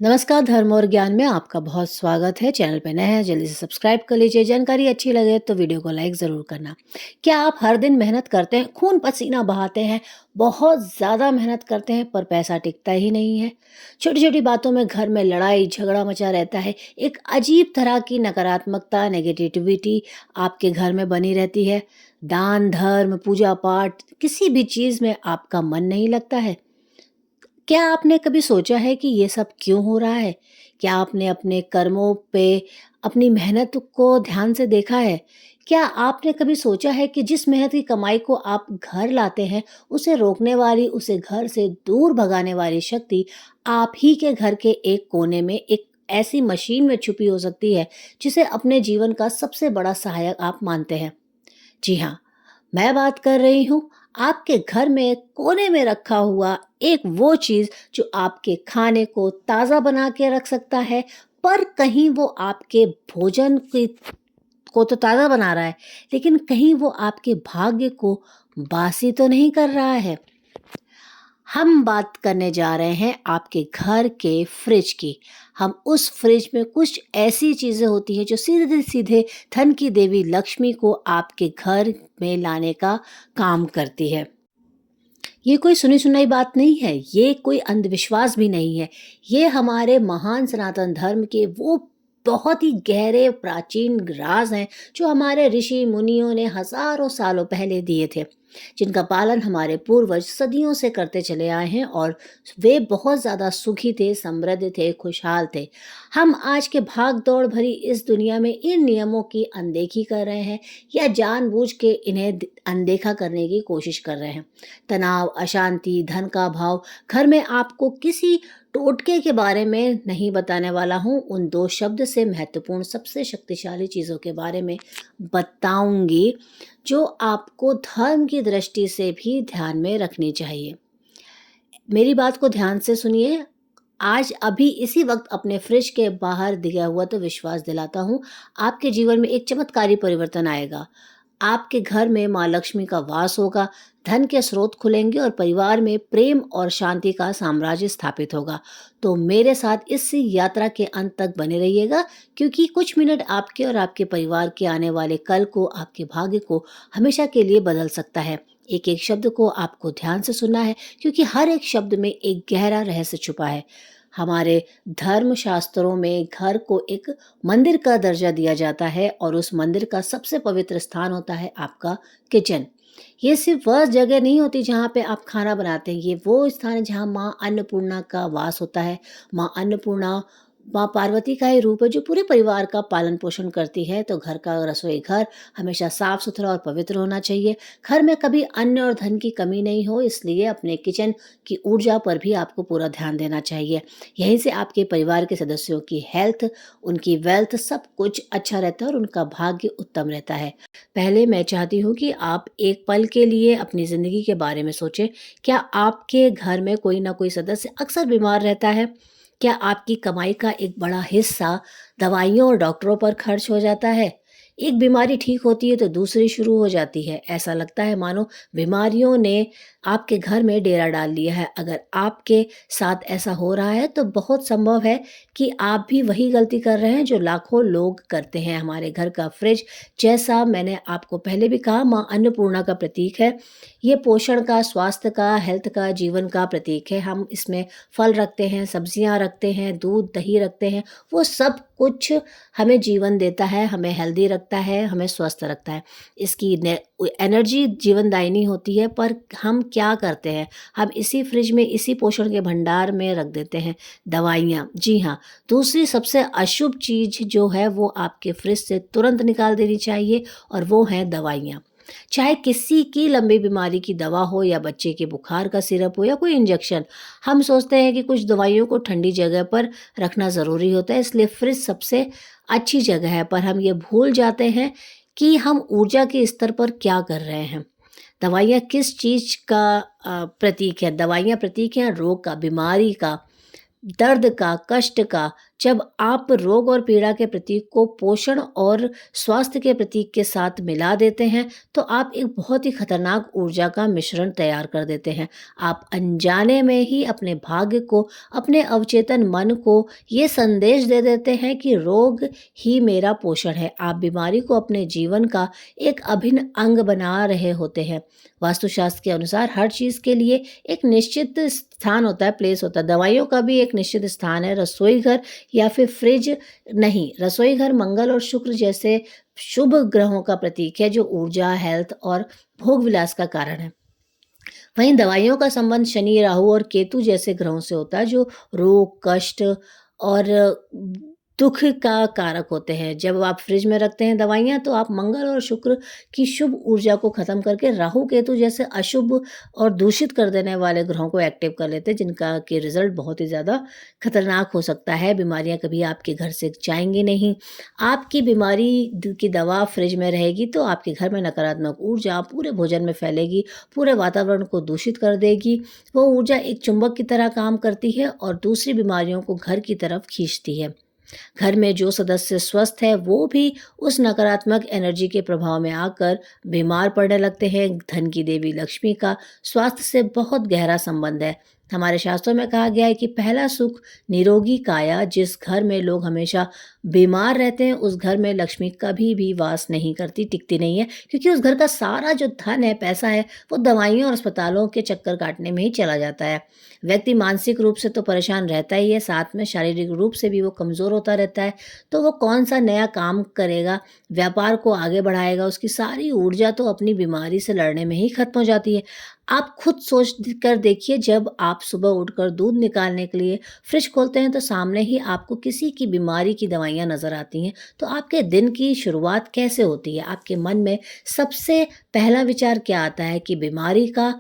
नमस्कार, धर्म और ज्ञान में आपका बहुत स्वागत है। चैनल पे नए हैं, जल्दी से सब्सक्राइब कर लीजिए। जानकारी अच्छी लगे तो वीडियो को लाइक ज़रूर करना। क्या आप हर दिन मेहनत करते हैं, खून पसीना बहाते हैं, बहुत ज़्यादा मेहनत करते हैं पर पैसा टिकता ही नहीं है? छोटी-छोटी बातों में घर में लड़ाई झगड़ा मचा रहता है। एक अजीब तरह की नकारात्मकता, नेगेटिविटी आपके घर में बनी रहती है। दान, धर्म, पूजा-पाठ किसी भी चीज़ में आपका मन नहीं लगता है। क्या आपने कभी सोचा है कि ये सब क्यों हो रहा है? क्या आपने अपने कर्मों पे, अपनी मेहनत को ध्यान से देखा है? क्या आपने कभी सोचा है कि जिस मेहनत की कमाई को आप घर लाते हैं, उसे रोकने वाली, उसे घर से दूर भगाने वाली शक्ति आप ही के घर के एक कोने में एक ऐसी मशीन में छुपी हो सकती है, जिसे अपने जीवन का सबसे बड़ा सहायक आप मानते हैं? जी हाँ, मैं बात कर रही हूँ आपके घर में कोने में रखा हुआ एक वो चीज़ जो आपके खाने को ताज़ा बना के रख सकता है, पर कहीं वो आपके भोजन की को तो ताज़ा बना रहा है, लेकिन कहीं वो आपके भाग्य को बासी तो नहीं कर रहा है। हम बात करने जा रहे हैं आपके घर के फ्रिज की। हम उस फ्रिज में कुछ ऐसी चीज़ें होती हैं जो सीधे-सीधे धन की देवी लक्ष्मी को आपके घर में लाने का काम करती है। ये कोई सुनी-सुनाई बात नहीं है, ये कोई अंधविश्वास भी नहीं है। ये हमारे महान सनातन धर्म के वो बहुत ही गहरे प्राचीन राज़ हैं, जो हमारे ऋषि-मुनियों ने हज़ारों सालों पहले दिए थे, जिनका पालन हमारे पूर्वज सदियों से करते चले आए हैं और वे बहुत ज़्यादा सुखी थे, समृद्ध थे, खुशहाल थे। हम आज के भाग-दौड़ भरी इस दुनिया में इन नियमों की अनदेखी कर रहे हैं या जानबूझ के इन्हें अनदेखा करने की कोशिश कर रहे हैं। तनाव, अशांति, धन का अभाव, घर में आपको किसी टोटके के बारे में नहीं बताने वाला हूँ। उन 2 शब्द से महत्वपूर्ण सबसे शक्तिशाली चीज़ों के बारे में बताऊँगी, जो आपको धर्म की दृष्टि से भी ध्यान में रखनी चाहिए। मेरी बात को ध्यान से सुनिए। आज अभी इसी वक़्त अपने फ्रिज के बाहर दिया हुआ तो विश्वास दिलाता हूँ, आपके जीवन में एक चमत्कारी परिवर्तन आएगा। आपके घर में माँ लक्ष्मी का वास होगा, धन के स्रोत खुलेंगे और परिवार में प्रेम और शांति का साम्राज्य स्थापित होगा। तो मेरे साथ इस यात्रा के अंत तक बने रहिएगा, क्योंकि कुछ मिनट आपके और आपके परिवार के आने वाले कल को, आपके भाग्य को हमेशा के लिए बदल सकता है। एक-एक शब्द को आपको ध्यान से सुनना है, क्योंकि हर एक शब्द में एक गहरा रहस्य छुपा है। हमारे धर्म शास्त्रों में घर को एक मंदिर का दर्जा दिया जाता है और उस मंदिर का सबसे पवित्र स्थान होता है आपका किचन। ये सिर्फ वह जगह नहीं होती जहाँ पे आप खाना बनाते हैं, ये वो स्थान है जहाँ माँ अन्नपूर्णा का वास होता है। माँ अन्नपूर्णा माँ पार्वती का ही रूप है जो पूरे परिवार का पालन पोषण करती है। तो घर का रसोई घर हमेशा साफ सुथरा और पवित्र होना चाहिए। घर में कभी अन्न और धन की कमी नहीं हो, इसलिए अपने किचन की ऊर्जा पर भी आपको पूरा ध्यान देना चाहिए। यहीं से आपके परिवार के सदस्यों की हेल्थ, उनकी वेल्थ सब कुछ अच्छा रहता है और उनका भाग्य उत्तम रहता है। पहले मैं चाहती हूँ कि आप एक पल के लिए अपनी ज़िंदगी के बारे में सोचें। क्या आपके घर में कोई ना कोई सदस्य अक्सर बीमार रहता है? क्या आपकी कमाई का एक बड़ा हिस्सा दवाइयों और डॉक्टरों पर खर्च हो जाता है? एक बीमारी ठीक होती है तो दूसरी शुरू हो जाती है। ऐसा लगता है मानो बीमारियों ने आपके घर में डेरा डाल लिया है। अगर आपके साथ ऐसा हो रहा है तो बहुत संभव है कि आप भी वही गलती कर रहे हैं जो लाखों लोग करते हैं। हमारे घर का फ्रिज, जैसा मैंने आपको पहले भी कहा, माँ अन्नपूर्णा का प्रतीक है। ये पोषण का, स्वास्थ्य का, हेल्थ का, जीवन का प्रतीक है। हम इसमें फल रखते हैं, सब्जियाँ रखते हैं, दूध, दही रखते हैं। वो सब कुछ हमें जीवन देता है, हमें हेल्दी रखता है, हमें स्वस्थ रखता है। इसकी एनर्जी जीवनदायिनी होती है, पर हम क्या करते हैं? हम इसी फ्रिज में, इसी पोषण के भंडार में रख देते हैं दवाइयाँ। जी हाँ, दूसरी सबसे अशुभ चीज़ जो है वो आपके फ्रिज से तुरंत निकाल देनी चाहिए और वो हैं दवाइयाँ। चाहे किसी की लंबी बीमारी की दवा हो या बच्चे के बुखार का सिरप हो या कोई इंजेक्शन, हम सोचते हैं कि कुछ दवाइयों को ठंडी जगह पर रखना ज़रूरी होता है, इसलिए फ्रिज सबसे अच्छी जगह है। पर हम ये भूल जाते हैं कि हम ऊर्जा के स्तर पर क्या कर रहे हैं। दवाइयाँ किस चीज़ का प्रतीक है? दवाइयाँ प्रतीक हैं रोग का, बीमारी का, दर्द का, कष्ट का, जब आप रोग और पीड़ा के प्रतीक को पोषण और स्वास्थ्य के प्रतीक के साथ मिला देते हैं, तो आप एक बहुत ही खतरनाक ऊर्जा का मिश्रण तैयार कर देते हैं। आप अनजाने में ही अपने भाग्य को, अपने अवचेतन मन को ये संदेश दे देते हैं कि रोग ही मेरा पोषण है। आप बीमारी को अपने जीवन का एक अभिन्न अंग बना रहे होते हैं। वास्तुशास्त्र के अनुसार हर चीज़ के लिए एक निश्चित स्थान होता है, प्लेस होता है। दवाइयों का भी एक निश्चित स्थान है। रसोई घर या फिर फ्रिज नहीं, रसोई घर मंगल और शुक्र जैसे शुभ ग्रहों का प्रतीक है, जो ऊर्जा, हेल्थ और भोग विलास का कारण है। वहीं दवाइयों का संबंध शनि, राहु और केतु जैसे ग्रहों से होता है, जो रोग, कष्ट और दुख का कारक होते हैं। जब आप फ्रिज में रखते हैं दवाइयाँ, तो आप मंगल और शुक्र की शुभ ऊर्जा को खत्म करके राहु, केतु जैसे अशुभ और दूषित कर देने वाले ग्रहों को एक्टिव कर लेते हैं, जिनका कि रिजल्ट बहुत ही ज़्यादा खतरनाक हो सकता है। बीमारियाँ कभी आपके घर से जाएँगी नहीं। आपकी बीमारी की दवा फ्रिज में रहेगी, तो आपके घर में नकारात्मक ऊर्जा पूरे भोजन में फैलेगी, पूरे वातावरण को दूषित कर देगी। वो ऊर्जा एक चुंबक की तरह काम करती है और दूसरी बीमारियों को घर की तरफ खींचती है। घर में जो सदस्य स्वस्थ है, वो भी उस नकारात्मक एनर्जी के प्रभाव में आकर बीमार पड़ने लगते हैं। धन की देवी लक्ष्मी का स्वास्थ्य से बहुत गहरा संबंध है। हमारे शास्त्रों में कहा गया है कि पहला सुख निरोगी काया। जिस घर में लोग हमेशा बीमार रहते हैं, उस घर में लक्ष्मी कभी भी वास नहीं करती, टिकती नहीं है, क्योंकि उस घर का सारा जो धन है, पैसा है, वो दवाइयों और अस्पतालों के चक्कर काटने में ही चला जाता है। व्यक्ति मानसिक रूप से तो परेशान रहता ही है, साथ में शारीरिक रूप से भी वो कमज़ोर होता रहता है। तो वो कौन-सा नया काम करेगा, व्यापार को आगे बढ़ाएगा, उसकी सारी ऊर्जा तो अपनी बीमारी से लड़ने में ही खत्म हो जाती है। आप खुद सोच कर देखिए, जब आप सुबह उठकर दूध निकालने के लिए फ्रिज खोलते हैं, तो सामने ही आपको किसी की बीमारी की दवाइयाँ नज़र आती हैं। तो आपके दिन की शुरुआत कैसे होती है? आपके मन में सबसे पहला विचार क्या आता है कि बीमारी का,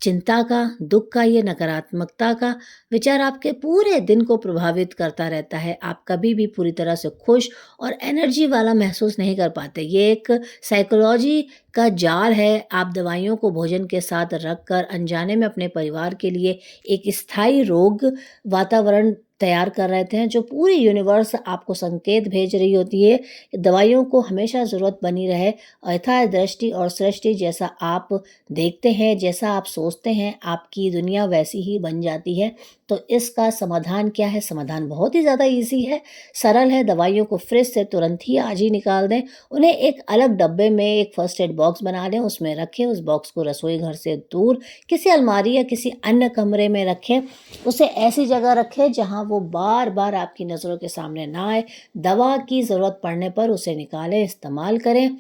चिंता का, दुःख का, ये नकारात्मकता का विचार आपके पूरे दिन को प्रभावित करता रहता है। आप कभी भी पूरी तरह से खुश और एनर्जी वाला महसूस नहीं कर पाते। ये एक साइकोलॉजी का जाल है। आप दवाइयों को भोजन के साथ रखकर अनजाने में अपने परिवार के लिए एक स्थायी रोग वातावरण तैयार कर रहे थे, जो पूरी यूनिवर्स आपको संकेत भेज रही होती है। दवाइयों को हमेशा ज़रूरत बनी रहे। यथा दृष्टि और सृष्टि, जैसा आप देखते हैं, जैसा आप सोचते हैं, आपकी दुनिया वैसी ही बन जाती है। तो इसका समाधान क्या है? समाधान बहुत ही ज़्यादा ईज़ी है, सरल है। दवाइयों को फ्रिज से तुरंत ही आज ही निकाल दें। उन्हें एक अलग डब्बे में एक फर्स्ट एड बॉक्स बना लें, उसमें रखें। उस बॉक्स को रसोई घर से दूर किसी अलमारी या किसी अन्य कमरे में रखें। उसे ऐसी जगह रखें जहाँ वो बार-बार आपकी नज़रों के सामने ना आए। दवा की ज़रूरत पड़ने पर उसे निकालें, इस्तेमाल करें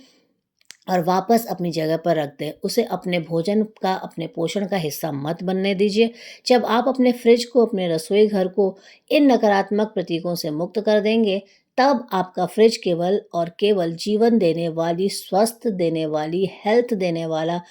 और वापस अपनी जगह पर रख दें। उसे अपने भोजन का, अपने पोषण का हिस्सा मत बनने दीजिए। जब आप अपने फ्रिज को, अपने रसोई घर को इन नकारात्मक प्रतीकों से मुक्त कर देंगे, तब आपका फ्रिज केवल और केवल जीवन देने वाली, स्वस्थ देने वाली, हेल्थ देने वाला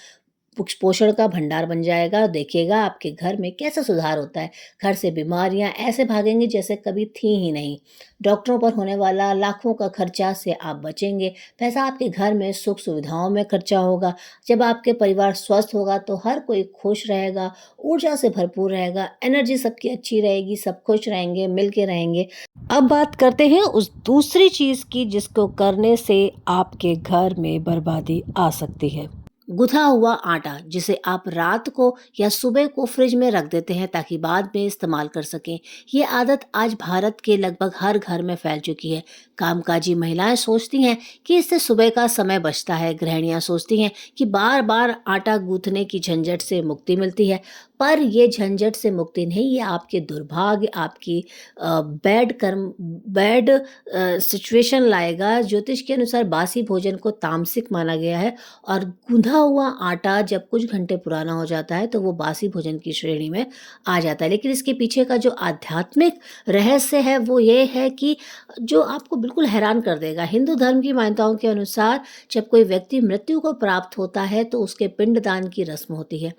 पोषण का भंडार बन जाएगा। देखिएगा आपके घर में कैसा सुधार होता है। घर से बीमारियां ऐसे भागेंगी जैसे कभी थी ही नहीं। डॉक्टरों पर होने वाला लाखों का खर्चा से आप बचेंगे। पैसा आपके घर में सुख सुविधाओं में खर्चा होगा। जब आपके परिवार स्वस्थ होगा, तो हर कोई खुश रहेगा, ऊर्जा से भरपूर रहेगा, एनर्जी सबकी अच्छी रहेगी, सब खुश रहेंगे, मिल के रहेंगे। अब बात करते हैं उस दूसरी चीज़ की, जिसको करने से आपके घर में बर्बादी आ सकती है। गुथा हुआ आटा, जिसे आप रात को या सुबह को फ्रिज में रख देते हैं ताकि बाद में इस्तेमाल कर सकें। ये आदत आज भारत के लगभग हर घर में फैल चुकी है। कामकाजी महिलाएं सोचती हैं कि इससे सुबह का समय बचता है। गृहिणियां सोचती हैं कि बार बार आटा गूंथने की झंझट से मुक्ति मिलती है। पर ये झंझट से मुक्ति नहीं, ये आपके दुर्भाग्य, आपकी बैड सिचुएशन लाएगा। ज्योतिष के अनुसार बासी भोजन को तामसिक माना गया है और गूंधा हुआ आटा जब कुछ घंटे पुराना हो जाता है, तो वो बासी भोजन की श्रेणी में आ जाता है। लेकिन इसके पीछे का जो आध्यात्मिक रहस्य है, वो ये है कि जो आपको बिल्कुल हैरान कर देगा। हिंदू धर्म की मान्यताओं के अनुसार जब कोई व्यक्ति मृत्यु को प्राप्त होता है, तो उसके पिंडदान की रस्म होती है।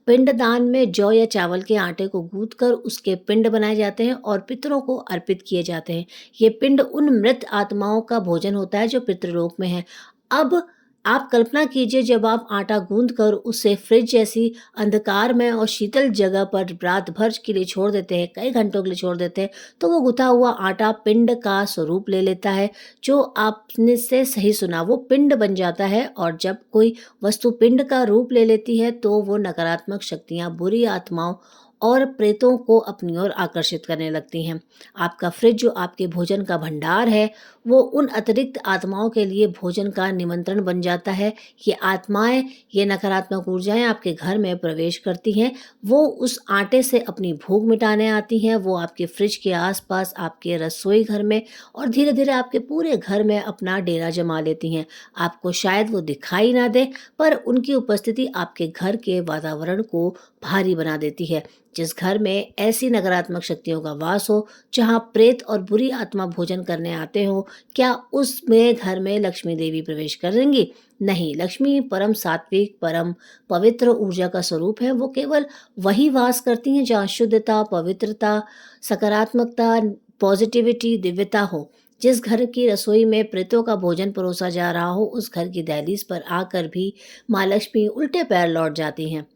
पिंडदान में जौ या चावल के आटे को गूंथकर उसके पिंड बनाए जाते हैं और पितरों को अर्पित किए जाते हैं। ये पिंड उन मृत आत्माओं का भोजन होता है जो पितृलोक में है। अब आप कल्पना कीजिए जब आप आटा गूँथ कर उसे फ्रिज जैसी अंधकार में और शीतल जगह पर रात भर के लिए छोड़ देते हैं, कई घंटों के लिए छोड़ देते हैं, तो वो गुथा हुआ आटा पिंड का स्वरूप ले लेता है। जो आपने से सही सुना, वो पिंड बन जाता है और जब कोई वस्तु पिंड का रूप ले लेती है, तो वो नकारात्मक शक्तियाँ, बुरी आत्माओं और प्रेतों को अपनी ओर आकर्षित करने लगती हैं। आपका फ्रिज जो आपके भोजन का भंडार है, वो उन अतिरिक्त आत्माओं के लिए भोजन का निमंत्रण बन जाता है। ये आत्माएँ, ये नकारात्मक ऊर्जाएँ आपके घर में प्रवेश करती हैं। वो उस आटे से अपनी भूख मिटाने आती हैं। वो आपके फ्रिज के आस-पास, आपके रसोई घर में और धीरे-धीरे आपके पूरे घर में अपना डेरा जमा लेती हैं। आपको शायद वो दिखाई ना दें, पर उनकी उपस्थिति आपके घर के वातावरण को भारी बना देती है। जिस घर में ऐसी नकारात्मक शक्तियों का वास हो, जहाँ प्रेत और बुरी आत्मा भोजन करने आते हों, क्या उसमें घर में लक्ष्मी देवी प्रवेश करेंगी? नहीं, लक्ष्मी परम सात्विक, परम पवित्र ऊर्जा का स्वरूप है। वो केवल वही वास करती हैं जहाँ शुद्धता, पवित्रता, सकारात्मकता, पॉजिटिविटी, दिव्यता हो। जिस घर की रसोई में प्रेतों का भोजन परोसा जा रहा हो, उस घर की दहलीज पर आकर भी माँ लक्ष्मी उल्टे पैर लौट जाती हैं।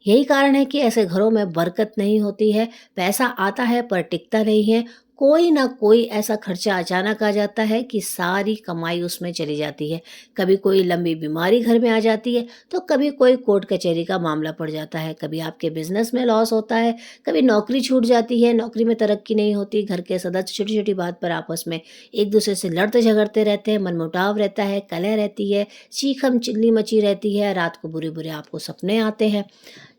यही कारण है कि ऐसे घरों में बरकत नहीं होती है, पैसा आता है पर टिकता नहीं है। कोई ना कोई ऐसा खर्चा अचानक आ जाता है कि सारी कमाई उसमें चली जाती है। कभी कोई लंबी बीमारी घर में आ जाती है, तो कभी कोई कोर्ट कचहरी का मामला पड़ जाता है, कभी आपके बिज़नेस में लॉस होता है, कभी नौकरी छूट जाती है, नौकरी में तरक्की नहीं होती, घर के सदस्य छोटी-छोटी बात पर आपस में एक-दूसरे से लड़ते-झगड़ते रहते हैं, मनमुटाव रहता है, कलह रहती है, चीखम-चिल्ली मची रहती है, रात को बुरे-बुरे आपको सपने आते हैं।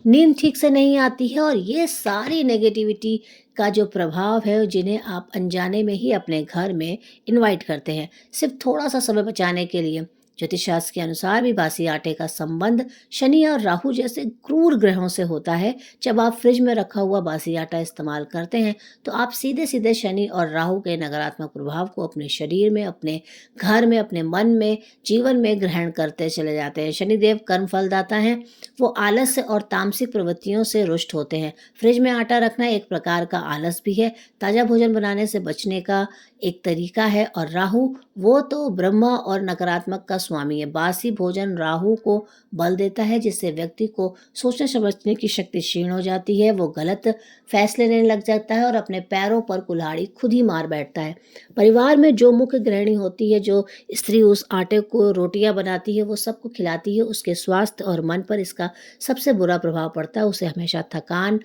नींद ठीक से नहीं आती है और ये सारी नेगेटिविटी का जो प्रभाव है, जिन्हें आप अनजाने में ही अपने घर में इनवाइट करते हैं, सिर्फ थोड़ा-सा समय बचाने के लिए। ज्योतिष शास्त्र के अनुसार भी बासी आटे का संबंध शनि और राहु जैसे क्रूर ग्रहों से होता है। जब आप फ्रिज में रखा हुआ बासी आटा इस्तेमाल करते हैं, तो आप सीधे-सीधे शनि और राहु के नकारात्मक प्रभाव को अपने शरीर में, अपने घर में, अपने मन में, जीवन में ग्रहण करते चले जाते हैं। शनिदेव कर्म फलदाता हैं। वो आलस्य और तामसिक प्रवृत्तियों से रुष्ट होते हैं। फ्रिज में आटा रखना एक प्रकार का आलस भी है, ताज़ा भोजन बनाने से बचने का एक तरीका है। और राहु, वो तो ब्रह्मा और नकारात्मक का स्वामी है। बासी भोजन राहु को बल देता है, जिससे व्यक्ति को सोचने समझने की शक्ति क्षीण हो जाती है। वो गलत फैसले लेने लग जाता है और अपने पैरों पर कुल्हाड़ी खुद ही मार बैठता है। परिवार में जो मुख्य गृहिणी होती है, जो स्त्री उस आटे को रोटियां बनाती है, वो सबको खिलाती है, उसके स्वास्थ्य और मन पर इसका सबसे बुरा प्रभाव पड़ता है। उसे हमेशा थकान,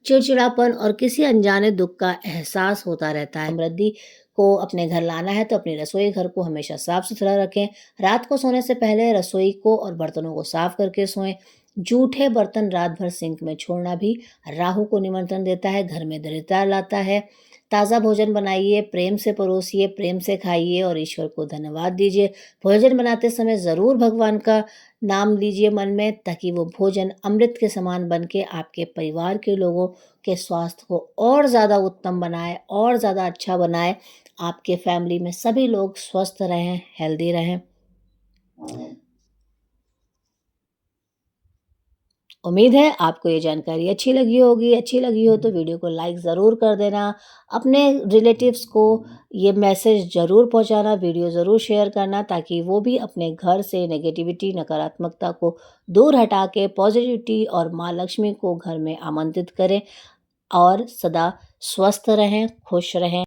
चिड़चिड़ापन और किसी अनजाने दुख का एहसास होता रहता है। समृद्धि को अपने घर लाना है तो अपनी रसोई घर को हमेशा साफ सुथरा रखें। रात को सोने से पहले रसोई को और बर्तनों को साफ करके सोएं। जूठे बर्तन रात भर सिंक में छोड़ना भी राहु को निमंत्रण देता है, घर में दरिद्रता लाता है। ताज़ा भोजन बनाइए, प्रेम से परोसिए, प्रेम से खाइए और ईश्वर को धन्यवाद दीजिए। भोजन बनाते समय ज़रूर भगवान का नाम लीजिए मन में, ताकि वो भोजन अमृत के समान बन के आपके परिवार के लोगों के स्वास्थ्य को और ज़्यादा उत्तम बनाए, और ज़्यादा अच्छा बनाए। आपके फैमिली में सभी लोग स्वस्थ रहें, हेल्दी रहें। उम्मीद है आपको ये जानकारी अच्छी लगी होगी। अच्छी लगी हो तो वीडियो को लाइक ज़रूर कर देना। अपने रिलेटिव्स को ये मैसेज ज़रूर पहुंचाना, वीडियो ज़रूर शेयर करना, ताकि वो भी अपने घर से नेगेटिविटी, नकारात्मकता को दूर हटा के पॉजिटिविटी और माँ लक्ष्मी को घर में आमंत्रित करें और सदा स्वस्थ रहें, खुश रहें।